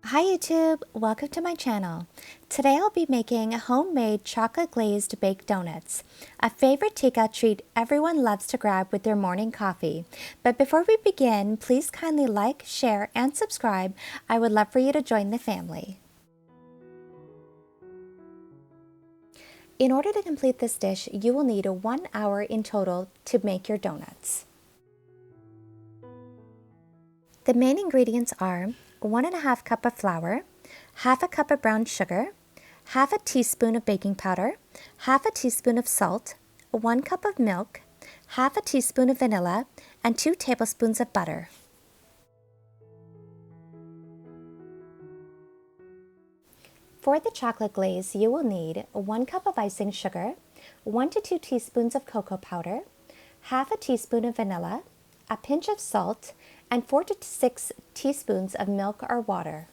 Hi YouTube, welcome to my channel. Today I'll be making homemade chocolate glazed baked donuts, a favorite takeout treat everyone loves to grab with their morning coffee. But before we begin, please kindly like, share, and subscribe. I would love for you to join the family. In order to complete this dish, you will need 1 hour in total to make your donuts. The main ingredients are 1½ cup of flour, ½ cup of brown sugar, ½ teaspoon of baking powder, ½ teaspoon of salt, 1 cup of milk, ½ teaspoon of vanilla, and 2 tablespoons of butter. For the chocolate glaze, you will need 1 cup of icing sugar, 1 to 2 teaspoons of cocoa powder, ½ teaspoon of vanilla, a pinch of salt, and 4 to 6 teaspoons of milk or water.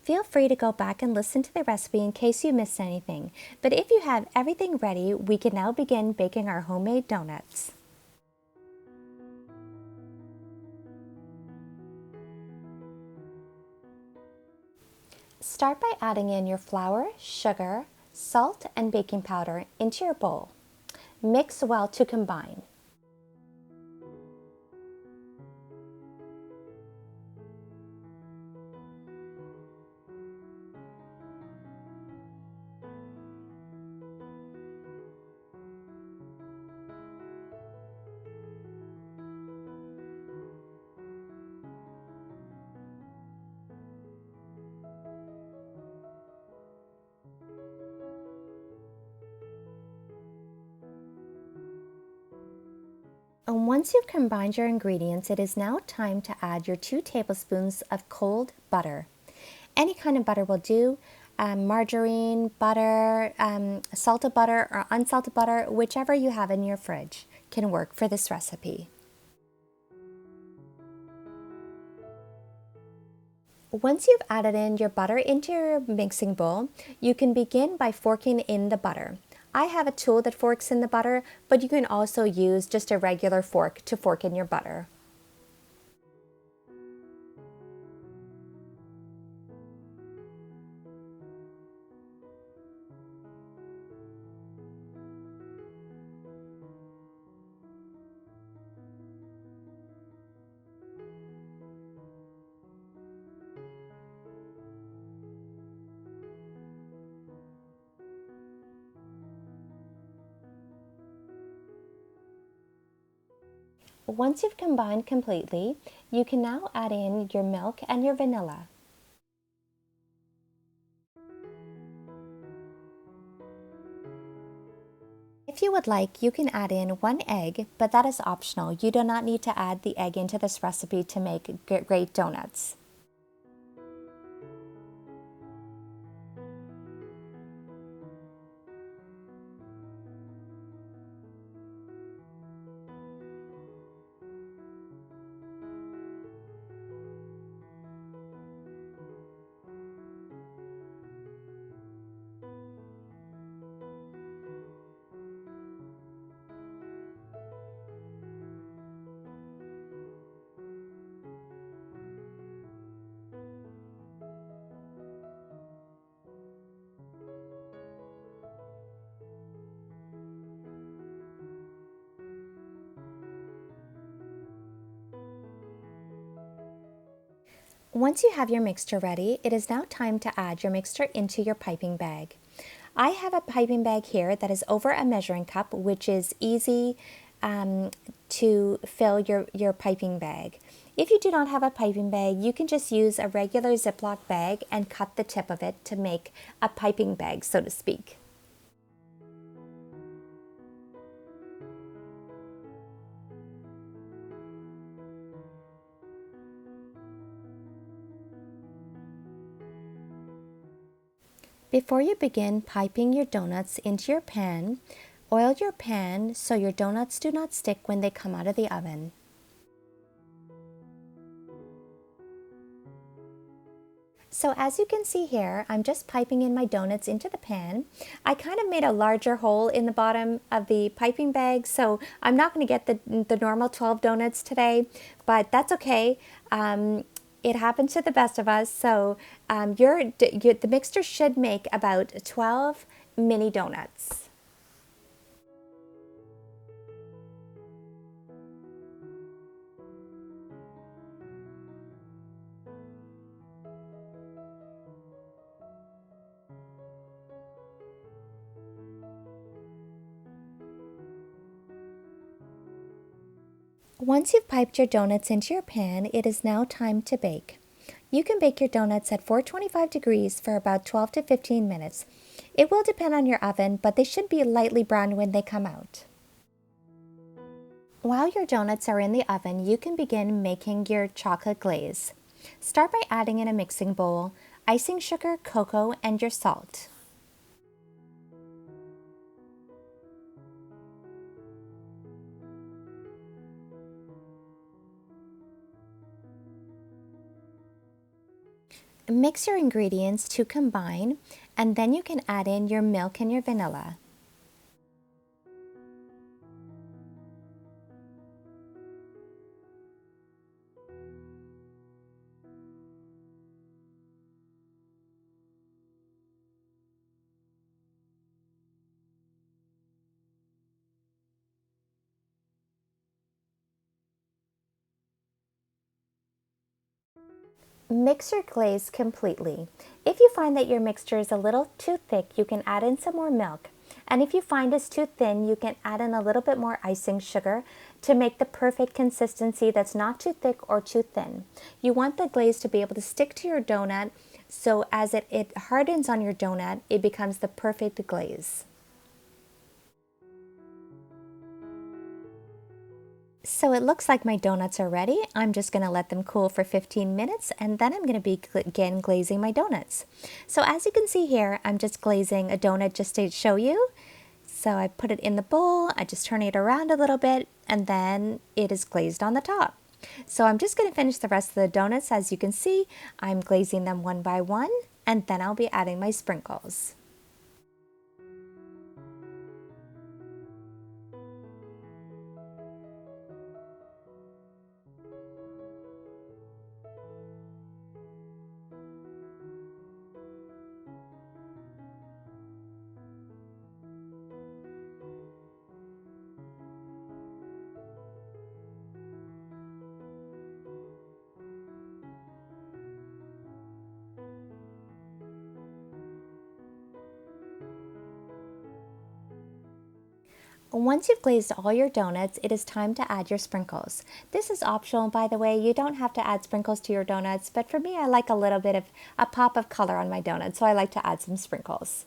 Feel free to go back and listen to the recipe in case you missed anything, but if you have everything ready, we can now begin baking our homemade donuts. Start by adding in your flour, sugar, salt, and baking powder into your bowl. Mix well to combine. And once you've combined your ingredients, it is now time to add your 2 tablespoons of cold butter. Any kind of butter will do, margarine, butter, salted butter, or unsalted butter, whichever you have in your fridge can work for this recipe. Once you've added in your butter into your mixing bowl, you can begin by forking in the butter. I have a tool that forks in the butter, but you can also use just a regular fork to fork in your butter. Once you've combined completely, you can now add in your milk and your vanilla. If you would like, you can add in 1 egg, but that is optional. You do not need to add the egg into this recipe to make great donuts. Once you have your mixture ready, it is now time to add your mixture into your piping bag. I have a piping bag here that is over a measuring cup, which is easy to fill your piping bag. If you do not have a piping bag, you can just use a regular Ziploc bag and cut the tip of it to make a piping bag, so to speak. Before you begin piping your donuts into your pan, oil your pan so your donuts do not stick when they come out of the oven. So as you can see here, I'm just piping in my donuts into the pan. I kind of made a larger hole in the bottom of the piping bag, so I'm not going to get the normal 12 donuts today, but that's okay. It happens to the best of us, so the mixture should make about 12 mini donuts. Once you've piped your donuts into your pan, it is now time to bake. You can bake your donuts at 425 degrees for about 12 to 15 minutes. It will depend on your oven, but they should be lightly browned when they come out. While your donuts are in the oven, you can begin making your chocolate glaze. Start by adding in a mixing bowl, icing sugar, cocoa, and your salt. Mix your ingredients to combine, and then you can add in your milk and your vanilla. Mix your glaze completely. If you find that your mixture is a little too thick, you can add in some more milk. And if you find it's too thin, you can add in a little bit more icing sugar to make the perfect consistency that's not too thick or too thin. You want the glaze to be able to stick to your donut, so as it hardens on your donut, it becomes the perfect glaze. So it looks like my donuts are ready. I'm just going to let them cool for 15 minutes, and then I'm going to begin glazing my donuts. So as you can see here, I'm just glazing a donut just to show you. So I put it in the bowl, I just turn it around a little bit, and then it is glazed on the top. So I'm just going to finish the rest of the donuts. As you can see, I'm glazing them one by one, and then I'll be adding my sprinkles. Once you've glazed all your donuts, it is time to add your sprinkles. This is optional, by the way. You don't have to add sprinkles to your donuts, but for me, I like a little bit of a pop of color on my donuts, so I like to add some sprinkles.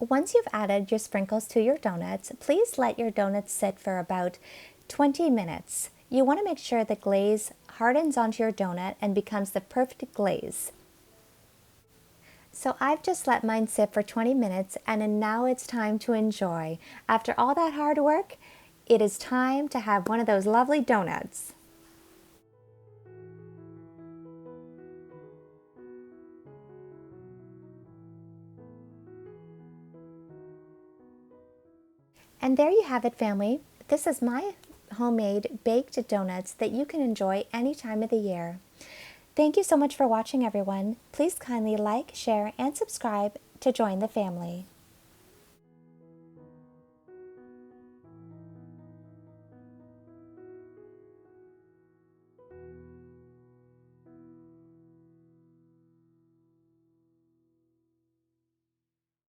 Once you've added your sprinkles to your donuts, please let your donuts sit for about 20 minutes. You want to make sure the glaze hardens onto your donut and becomes the perfect glaze. So I've just let mine sit for 20 minutes, and now it's time to enjoy. After all that hard work, it is time to have one of those lovely donuts. And there you have it, family. This is my homemade baked donuts that you can enjoy any time of the year. Thank you so much for watching, everyone. Please kindly like, share, and subscribe to join the family.